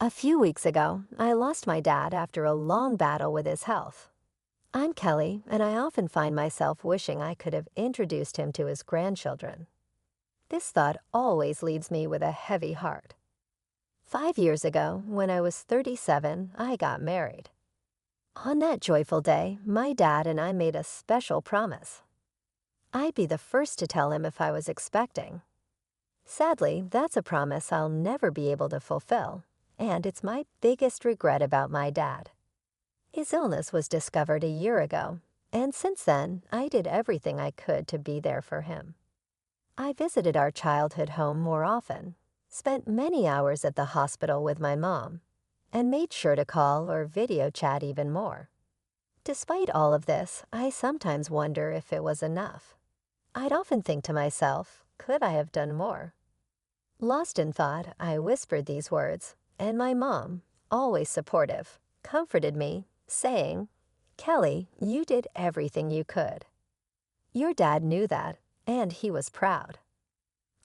A few weeks ago, I lost my dad after a long battle with his health. I'm Kelly, and I often find myself wishing I could have introduced him to his grandchildren. This thought always leaves me with a heavy heart. 5 years ago, when I was 37, I got married. On that joyful day, my dad and I made a special promise. I'd be the first to tell him if I was expecting. Sadly, that's a promise I'll never be able to fulfill, and it's my biggest regret about my dad. His illness was discovered a year ago, and since then, I did everything I could to be there for him. I visited our childhood home more often, spent many hours at the hospital with my mom, and made sure to call or video chat even more. Despite all of this, I sometimes wonder if it was enough. I'd often think to myself, could I have done more? Lost in thought, I whispered these words, and my mom, always supportive, comforted me, saying, "Kelly, you did everything you could." Your dad knew that, and he was proud.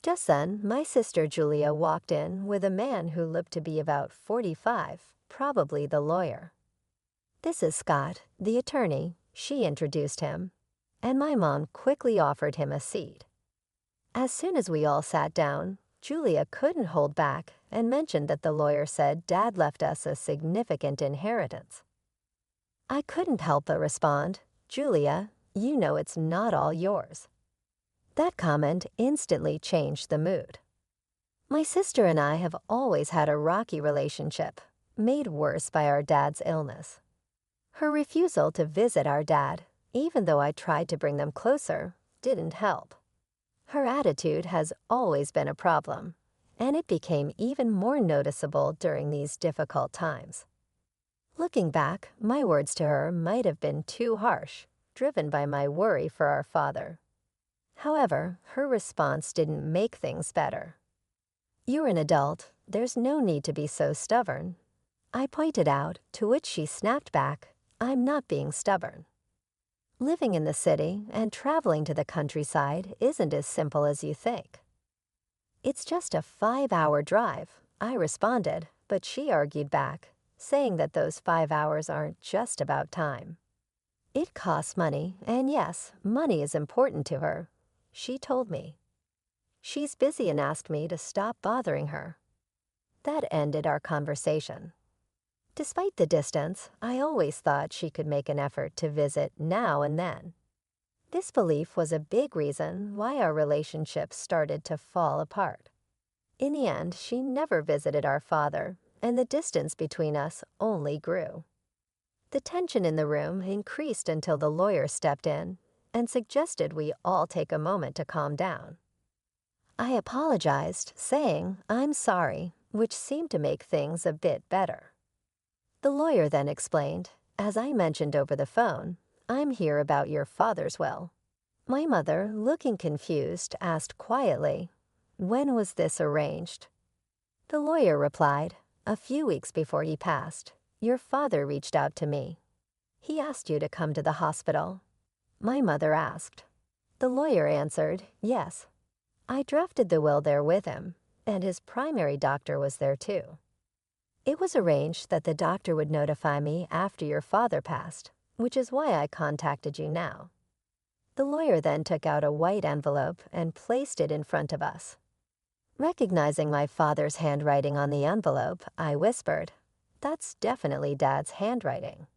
Just then, my sister Julia walked in with a man who looked to be about 45, probably the lawyer. "This is Scott, the attorney," she introduced him, and my mom quickly offered him a seat. As soon as we all sat down, Julia couldn't hold back and mentioned that the lawyer said Dad left us a significant inheritance. I couldn't help but respond, "Julia, you know it's not all yours." That comment instantly changed the mood. My sister and I have always had a rocky relationship, made worse by our dad's illness. Her refusal to visit our dad, even though I tried to bring them closer, didn't help. Her attitude has always been a problem, and it became even more noticeable during these difficult times. Looking back, my words to her might have been too harsh, driven by my worry for our father. However, her response didn't make things better. "You're an adult, there's no need to be so stubborn," I pointed out, to which she snapped back, "I'm not being stubborn." Living in the city and traveling to the countryside isn't as simple as you think. "It's just a 5-hour drive," I responded, but she argued back, saying that those 5 hours aren't just about time. It costs money, and yes, money is important to her, she told me. She's busy and asked me to stop bothering her. That ended our conversation. Despite the distance, I always thought she could make an effort to visit now and then. This belief was a big reason why our relationship started to fall apart. In the end, she never visited our father, and the distance between us only grew. The tension in the room increased until the lawyer stepped in and suggested we all take a moment to calm down. I apologized, saying, "I'm sorry," which seemed to make things a bit better. The lawyer then explained, "As I mentioned over the phone, I'm here about your father's will." My mother, looking confused, asked quietly, "When was this arranged?" The lawyer replied, "A few weeks before he passed, your father reached out to me. He asked you to come to the hospital." My mother asked. The lawyer answered, "Yes." I drafted the will there with him, and his primary doctor was there too. It was arranged that the doctor would notify me after your father passed, which is why I contacted you now. The lawyer then took out a white envelope and placed it in front of us. Recognizing my father's handwriting on the envelope, I whispered, "That's definitely Dad's handwriting."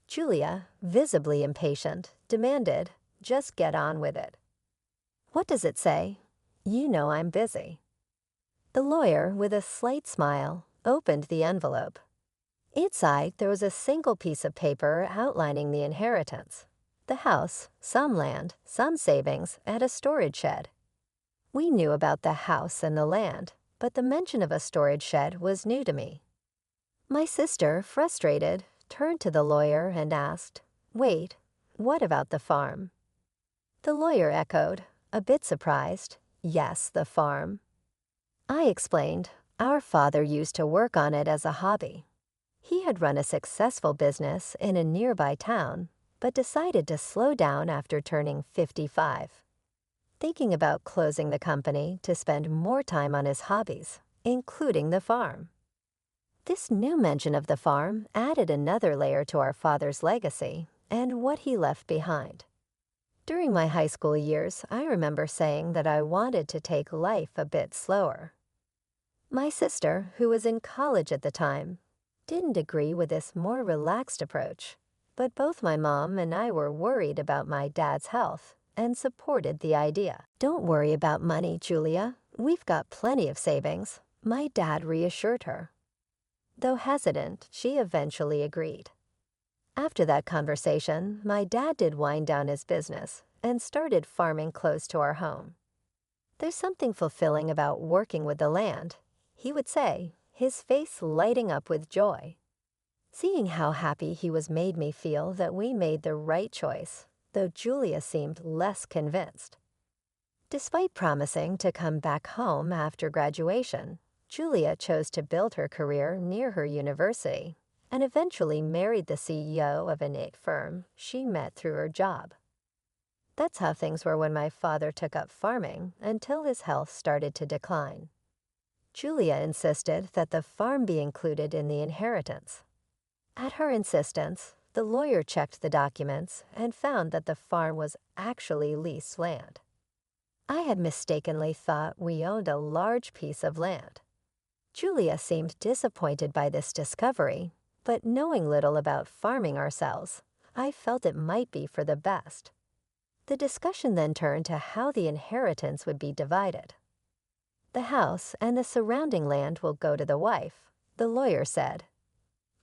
Julia, visibly impatient, demanded, "Just get on with it." "What does it say?" "You know I'm busy." The lawyer, with a slight smile, opened the envelope. Inside, there was a single piece of paper outlining the inheritance: the house, some land, some savings, and a storage shed. We knew about the house and the land, but the mention of a storage shed was new to me. My sister, frustrated, turned to the lawyer and asked, "Wait, what about the farm?" The lawyer echoed, a bit surprised, "Yes, the farm." I explained, our father used to work on it as a hobby. He had run a successful business in a nearby town, but decided to slow down after turning 55. Thinking about closing the company to spend more time on his hobbies, including the farm. This new mention of the farm added another layer to our father's legacy and what he left behind. During my high school years, I remember saying that I wanted to take life a bit slower. My sister, who was in college at the time, didn't agree with this more relaxed approach, but both my mom and I were worried about my dad's health and supported the idea. "Don't worry about money, Julia. We've got plenty of savings," my dad reassured her. Though hesitant, she eventually agreed. After that conversation, my dad did wind down his business and started farming close to our home. "There's something fulfilling about working with the land," he would say, his face lighting up with joy. Seeing how happy he was made me feel that we made the right choice, though Julia seemed less convinced. Despite promising to come back home after graduation, Julia chose to build her career near her university and eventually married the CEO of an IT firm she met through her job. That's how things were when my father took up farming until his health started to decline. Julia insisted that the farm be included in the inheritance. At her insistence, the lawyer checked the documents and found that the farm was actually leased land. I had mistakenly thought we owned a large piece of land. Julia seemed disappointed by this discovery, but knowing little about farming ourselves, I felt it might be for the best. The discussion then turned to how the inheritance would be divided. "The house and the surrounding land will go to the wife," the lawyer said.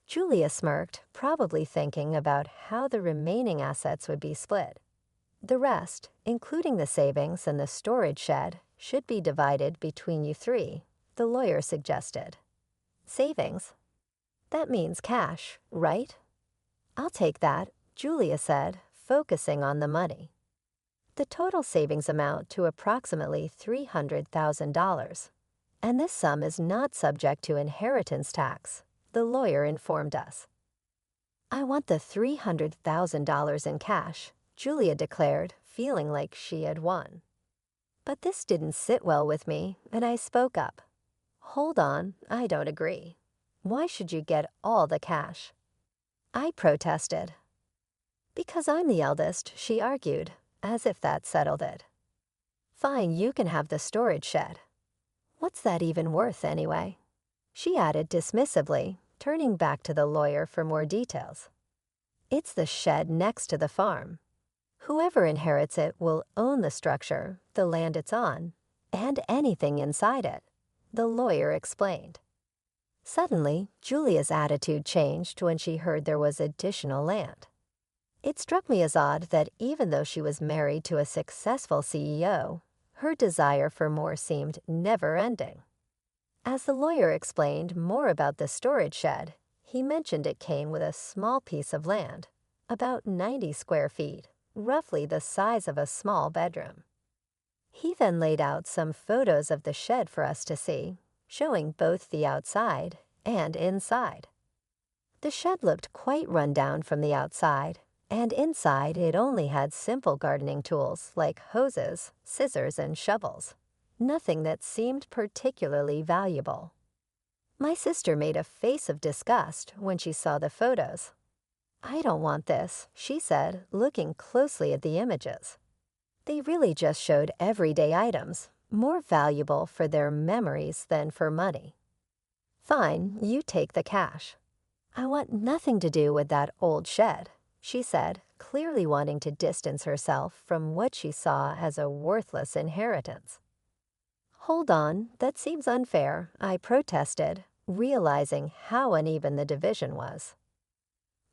Julia smirked, probably thinking about how the remaining assets would be split. "The rest, including the savings and the storage shed, should be divided between you three," the lawyer suggested. "Savings? That means cash, right?" "I'll take that," Julia said, focusing on the money. The total savings amount to approximately $300,000, and this sum is not subject to inheritance tax, the lawyer informed us. "I want the $300,000 in cash," Julia declared, feeling like she had won. But this didn't sit well with me, and I spoke up. "Hold on, I don't agree. Why should you get all the cash?" I protested. "Because I'm the eldest," she argued, as if that settled it. "Fine, you can have the storage shed." "What's that even worth anyway?" she added dismissively, turning back to the lawyer for more details. "It's the shed next to the farm. Whoever inherits it will own the structure, the land it's on, and anything inside it," the lawyer explained. Suddenly, Julia's attitude changed when she heard there was additional land. It struck me as odd that even though she was married to a successful CEO, her desire for more seemed never-ending. As the lawyer explained more about the storage shed, he mentioned it came with a small piece of land, about 90 square feet, roughly the size of a small bedroom. He then laid out some photos of the shed for us to see, showing both the outside and inside. The shed looked quite run down from the outside, and inside it only had simple gardening tools like hoses, scissors, and shovels. Nothing that seemed particularly valuable. My sister made a face of disgust when she saw the photos. "I don't want this," she said, looking closely at the images. They really just showed everyday items, more valuable for their memories than for money. "Fine, you take the cash." "I want nothing to do with that old shed," she said, clearly wanting to distance herself from what she saw as a worthless inheritance. "Hold on, that seems unfair," I protested, realizing how uneven the division was.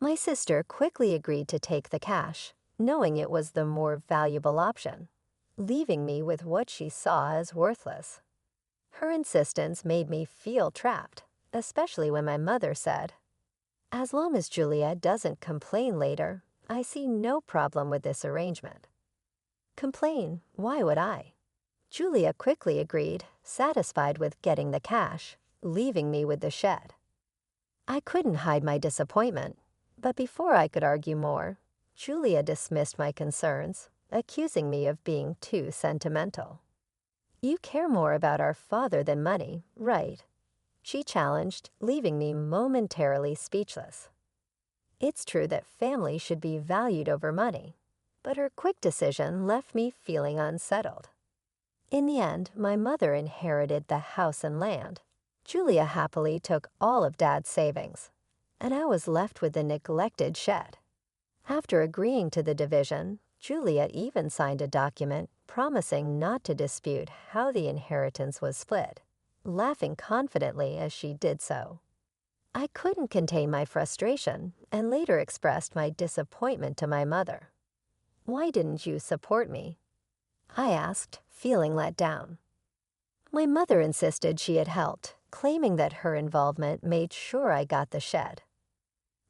My sister quickly agreed to take the cash, knowing it was the more valuable option, leaving me with what she saw as worthless. Her insistence made me feel trapped, especially when my mother said, "As long as Julia doesn't complain later, I see no problem with this arrangement." Complain? Why would I? Julia quickly agreed, satisfied with getting the cash, leaving me with the shed. I couldn't hide my disappointment, but before I could argue more, Julia dismissed my concerns, accusing me of being too sentimental. "You care more about our father than money, right? she challenged, leaving me momentarily speechless. It's true that family should be valued over money, but her quick decision left me feeling unsettled. In the end, my mother inherited the house and land. Julia happily took all of Dad's savings, and I was left with the neglected shed. After agreeing to the division, Julia even signed a document promising not to dispute how the inheritance was split, laughing confidently as she did so. I couldn't contain my frustration and later expressed my disappointment to my mother. "Why didn't you support me?" I asked, feeling let down. My mother insisted she had helped, claiming that her involvement made sure I got the shed.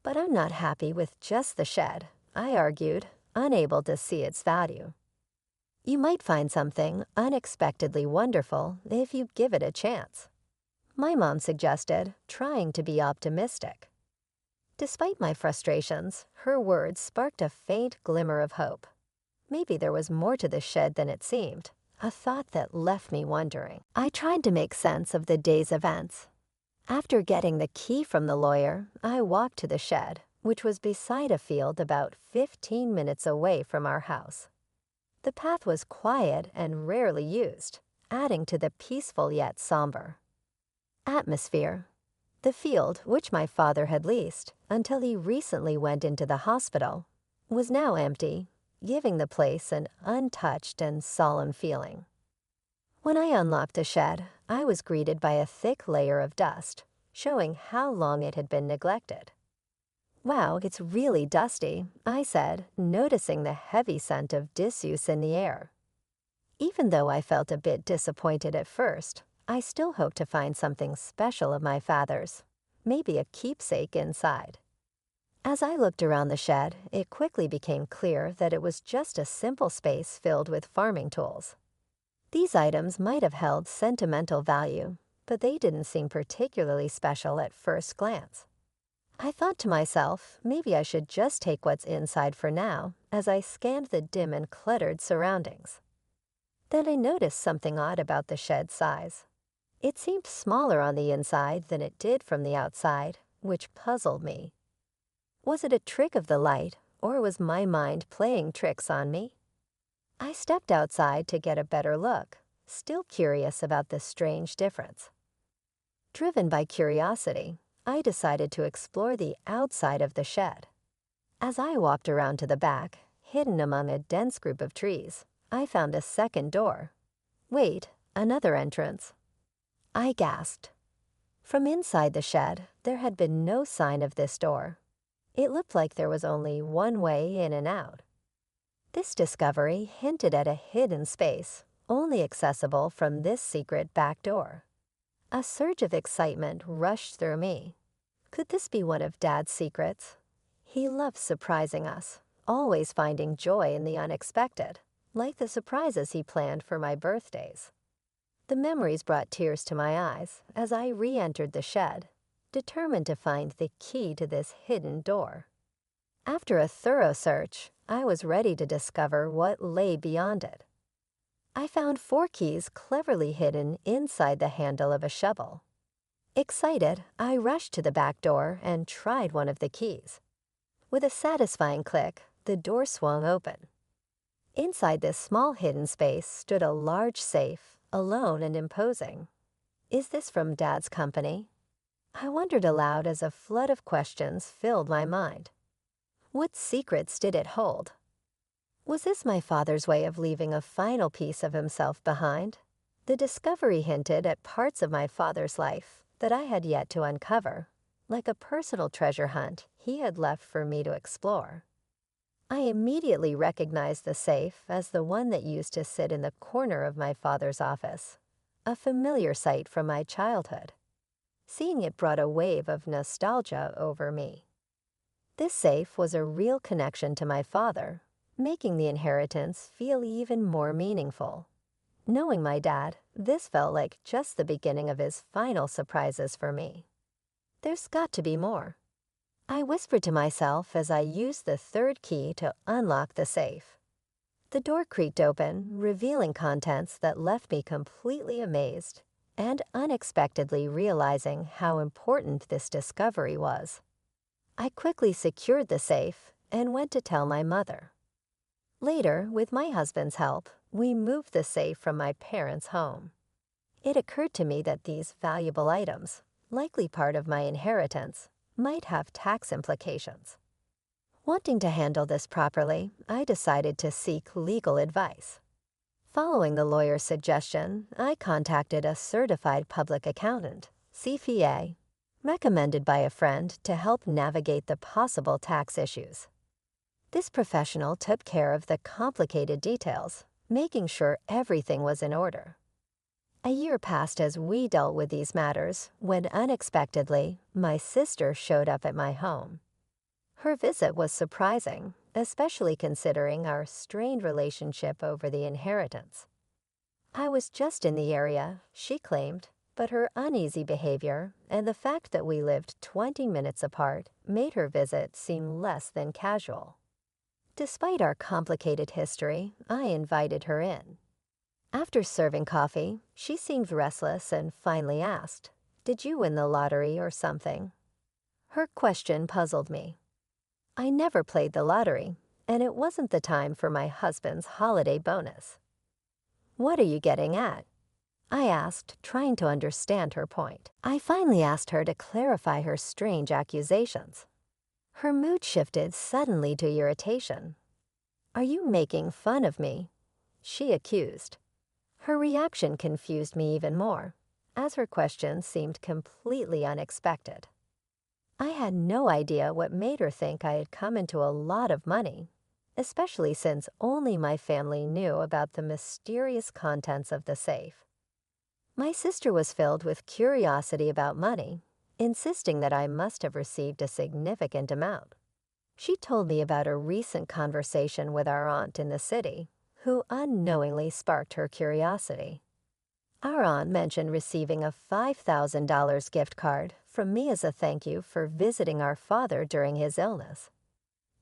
"But I'm not happy with just the shed," I argued, unable to see its value. "You might find something unexpectedly wonderful if you give it a chance," my mom suggested, trying to be optimistic. Despite my frustrations, her words sparked a faint glimmer of hope. Maybe there was more to the shed than it seemed, a thought that left me wondering. I tried to make sense of the day's events. After getting the key from the lawyer, I walked to the shed, which was beside a field about 15 minutes away from our house. The path was quiet and rarely used, adding to the peaceful yet somber atmosphere. The field, which my father had leased until he recently went into the hospital, was now empty, giving the place an untouched and solemn feeling. When I unlocked the shed, I was greeted by a thick layer of dust, showing how long it had been neglected. "Wow, it's really dusty," I said, noticing the heavy scent of disuse in the air. Even though I felt a bit disappointed at first, I still hoped to find something special of my father's, maybe a keepsake inside. As I looked around the shed, it quickly became clear that it was just a simple space filled with farming tools. These items might have held sentimental value, but they didn't seem particularly special at first glance. I thought to myself, maybe I should just take what's inside for now, as I scanned the dim and cluttered surroundings. Then I noticed something odd about the shed's size. It seemed smaller on the inside than it did from the outside, which puzzled me. Was it a trick of the light, or was my mind playing tricks on me? I stepped outside to get a better look, still curious about this strange difference. Driven by curiosity, I decided to explore the outside of the shed. As I walked around to the back, hidden among a dense group of trees, I found a second door. Wait, another entrance. I gasped. From inside the shed, there had been no sign of this door. It looked like there was only one way in and out. This discovery hinted at a hidden space, only accessible from this secret back door. A surge of excitement rushed through me. Could this be one of Dad's secrets? He loved surprising us, always finding joy in the unexpected, like the surprises he planned for my birthdays. The memories brought tears to my eyes as I re-entered the shed, determined to find the key to this hidden door. After a thorough search, I was ready to discover what lay beyond it. I found 4 keys cleverly hidden inside the handle of a shovel. Excited, I rushed to the back door and tried one of the keys. With a satisfying click, the door swung open. Inside this small hidden space stood a large safe, alone and imposing. Is this from Dad's company? I wondered aloud as a flood of questions filled my mind. What secrets did it hold? Was this my father's way of leaving a final piece of himself behind? The discovery hinted at parts of my father's life that I had yet to uncover, like a personal treasure hunt he had left for me to explore. I immediately recognized the safe as the one that used to sit in the corner of my father's office, a familiar sight from my childhood. Seeing it brought a wave of nostalgia over me. This safe was a real connection to my father, making the inheritance feel even more meaningful. Knowing my dad, this felt like just the beginning of his final surprises for me. There's got to be more. I whispered to myself as I used the 3rd key to unlock the safe. The door creaked open, revealing contents that left me completely amazed, and unexpectedly realizing how important this discovery was. I quickly secured the safe and went to tell my mother. Later, with my husband's help, we moved the safe from my parents' home. It occurred to me that these valuable items, likely part of my inheritance, might have tax implications. Wanting to handle this properly, I decided to seek legal advice. Following the lawyer's suggestion, I contacted a certified public accountant, CPA, recommended by a friend to help navigate the possible tax issues. This professional took care of the complicated details, making sure everything was in order. A year passed as we dealt with these matters when unexpectedly, my sister showed up at my home. Her visit was surprising, especially considering our strained relationship over the inheritance. I was just in the area, she claimed, but her uneasy behavior and the fact that we lived 20 minutes apart made her visit seem less than casual. Despite our complicated history, I invited her in. After serving coffee, she seemed restless and finally asked, "Did you win the lottery or something?" Her question puzzled me. I never played the lottery, and it wasn't the time for my husband's holiday bonus. "What are you getting at?" I asked, trying to understand her point. I finally asked her to clarify her strange accusations. Her mood shifted suddenly to irritation. "Are you making fun of me?" she accused. Her reaction confused me even more, as her question seemed completely unexpected. I had no idea what made her think I had come into a lot of money, especially since only my family knew about the mysterious contents of the safe. My sister was filled with curiosity about money, insisting that I must have received a significant amount. She told me about a recent conversation with our aunt in the city, who unknowingly sparked her curiosity. Our aunt mentioned receiving a $5,000 gift card from me as a thank you for visiting our father during his illness.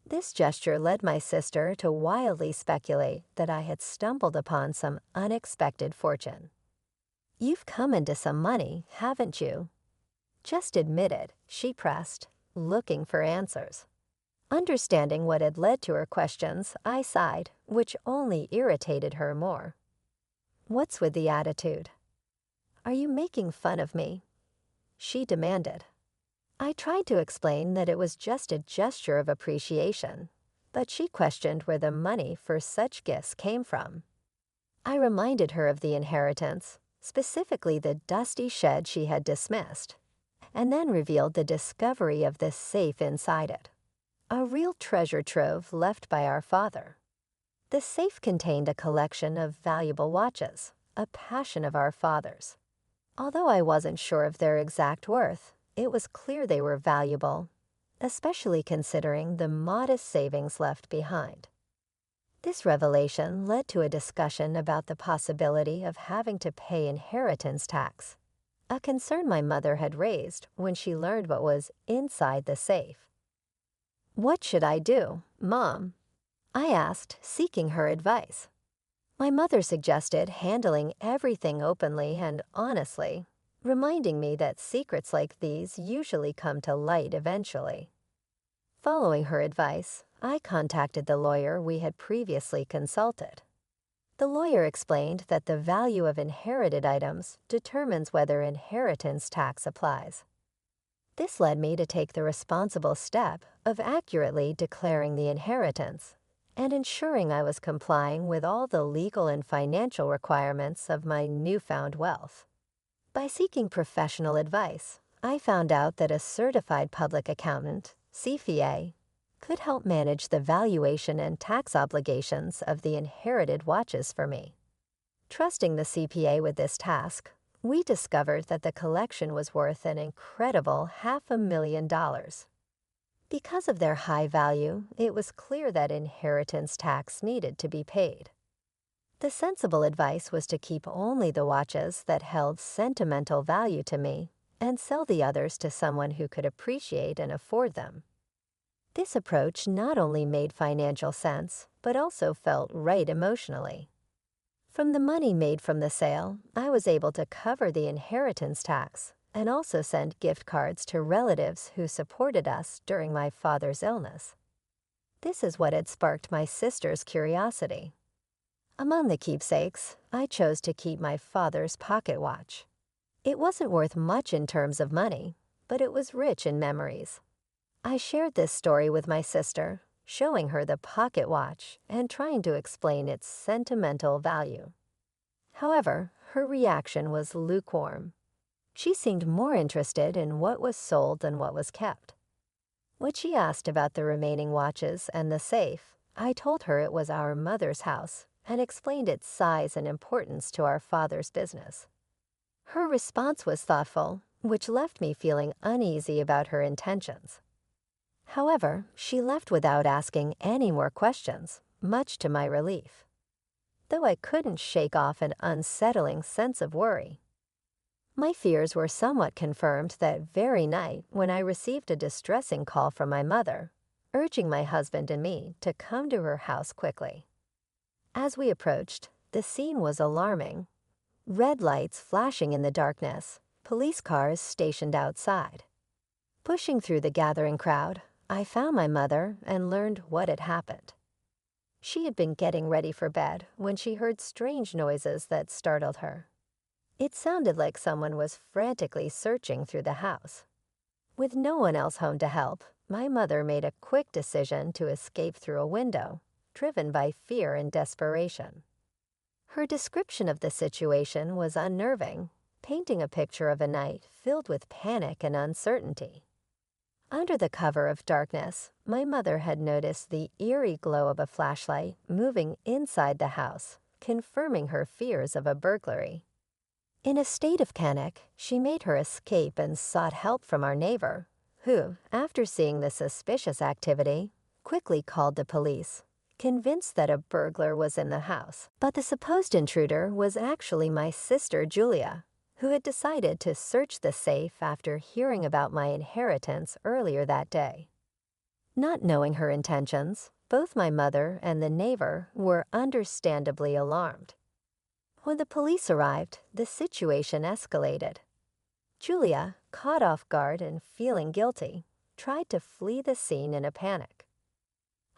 This gesture led my sister to wildly speculate that I had stumbled upon some unexpected fortune. "You've come into some money, haven't you?" "Just admit it," she pressed, looking for answers. Understanding what had led to her questions, I sighed, which only irritated her more. "What's with the attitude?" "Are you making fun of me?" she demanded. I tried to explain that it was just a gesture of appreciation, but she questioned where the money for such gifts came from. I reminded her of the inheritance, specifically the dusty shed she had dismissed, and then revealed the discovery of the safe inside it, a real treasure trove left by our father. The safe contained a collection of valuable watches, a passion of our father's. Although I wasn't sure of their exact worth, it was clear they were valuable, especially considering the modest savings left behind. This revelation led to a discussion about the possibility of having to pay inheritance tax, a concern my mother had raised when she learned what was inside the safe. "What should I do, Mom?" I asked, seeking her advice. My mother suggested handling everything openly and honestly, reminding me that secrets like these usually come to light eventually. Following her advice, I contacted the lawyer we had previously consulted. The lawyer explained that the value of inherited items determines whether inheritance tax applies. This led me to take the responsible step of accurately declaring the inheritance and ensuring I was complying with all the legal and financial requirements of my newfound wealth. By seeking professional advice, I found out that a certified public accountant, CPA, could help manage the valuation and tax obligations of the inherited watches for me. Trusting the CPA with this task, we discovered that the collection was worth an incredible $500,000. Because of their high value, it was clear that inheritance tax needed to be paid. The sensible advice was to keep only the watches that held sentimental value to me and sell the others to someone who could appreciate and afford them. This approach not only made financial sense, but also felt right emotionally. From the money made from the sale, I was able to cover the inheritance tax and also send gift cards to relatives who supported us during my father's illness. This is what had sparked my sister's curiosity. Among the keepsakes, I chose to keep my father's pocket watch. It wasn't worth much in terms of money, but it was rich in memories. I shared this story with my sister, showing her the pocket watch and trying to explain its sentimental value. However, her reaction was lukewarm. She seemed more interested in what was sold than what was kept. When she asked about the remaining watches and the safe, I told her it was our mother's house and explained its size and importance to our father's business. Her response was thoughtful, which left me feeling uneasy about her intentions. However, she left without asking any more questions, much to my relief, though I couldn't shake off an unsettling sense of worry. My fears were somewhat confirmed that very night when I received a distressing call from my mother, urging my husband and me to come to her house quickly. As we approached, the scene was alarming. Red lights flashing in the darkness, police cars stationed outside. Pushing through the gathering crowd, I found my mother and learned what had happened. She had been getting ready for bed when she heard strange noises that startled her. It sounded like someone was frantically searching through the house. With no one else home to help, my mother made a quick decision to escape through a window, driven by fear and desperation. Her description of the situation was unnerving, painting a picture of a night filled with panic and uncertainty. Under the cover of darkness, my mother had noticed the eerie glow of a flashlight moving inside the house, confirming her fears of a burglary. In a state of panic, she made her escape and sought help from our neighbor, who, after seeing the suspicious activity, quickly called the police, convinced that a burglar was in the house. But the supposed intruder was actually my sister Julia, who had decided to search the safe after hearing about my inheritance earlier that day. Not knowing her intentions, both my mother and the neighbor were understandably alarmed. When the police arrived, the situation escalated. Julia, caught off guard and feeling guilty, tried to flee the scene in a panic.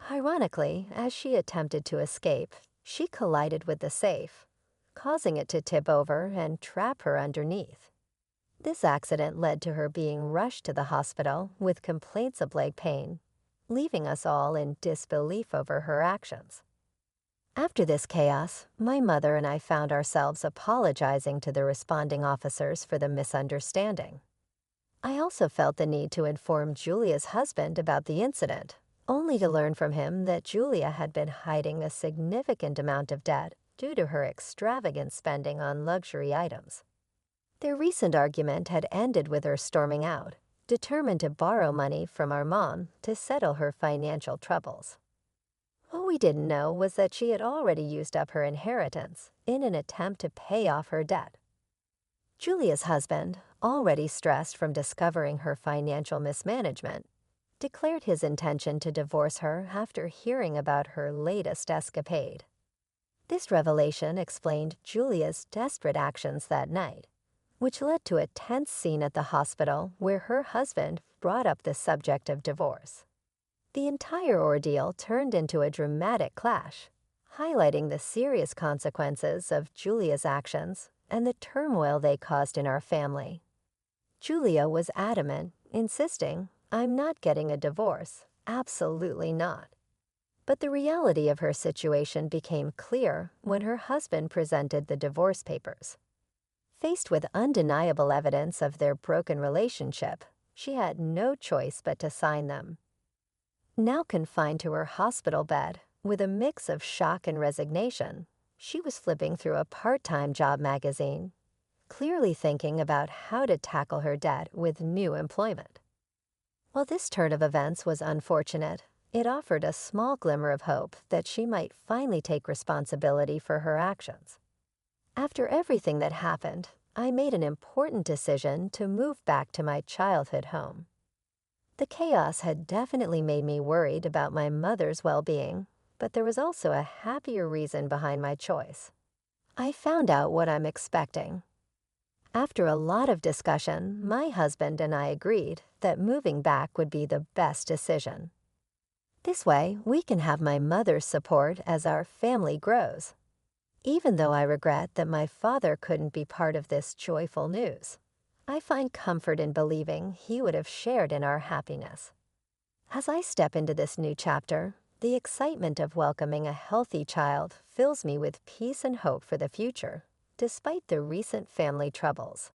Ironically, as she attempted to escape, she collided with the safe, causing it to tip over and trap her underneath. This accident led to her being rushed to the hospital with complaints of leg pain, leaving us all in disbelief over her actions. After this chaos, my mother and I found ourselves apologizing to the responding officers for the misunderstanding. I also felt the need to inform Julia's husband about the incident, only to learn from him that Julia had been hiding a significant amount of debt due to her extravagant spending on luxury items. Their recent argument had ended with her storming out, determined to borrow money from our mom to settle her financial troubles. What we didn't know was that she had already used up her inheritance in an attempt to pay off her debt. Julia's husband, already stressed from discovering her financial mismanagement, declared his intention to divorce her after hearing about her latest escapade. This revelation explained Julia's desperate actions that night, which led to a tense scene at the hospital where her husband brought up the subject of divorce. The entire ordeal turned into a dramatic clash, highlighting the serious consequences of Julia's actions and the turmoil they caused in our family. Julia was adamant, insisting, "I'm not getting a divorce, absolutely not." But the reality of her situation became clear when her husband presented the divorce papers. Faced with undeniable evidence of their broken relationship, she had no choice but to sign them. Now confined to her hospital bed, with a mix of shock and resignation, she was flipping through a part-time job magazine, clearly thinking about how to tackle her debt with new employment. While this turn of events was unfortunate, it offered a small glimmer of hope that she might finally take responsibility for her actions. After everything that happened, I made an important decision to move back to my childhood home. The chaos had definitely made me worried about my mother's well-being, but there was also a happier reason behind my choice. I found out what I'm expecting. After a lot of discussion, my husband and I agreed that moving back would be the best decision. This way, we can have my mother's support as our family grows, even though I regret that my father couldn't be part of this joyful news. I find comfort in believing he would have shared in our happiness. As I step into this new chapter, the excitement of welcoming a healthy child fills me with peace and hope for the future, despite the recent family troubles.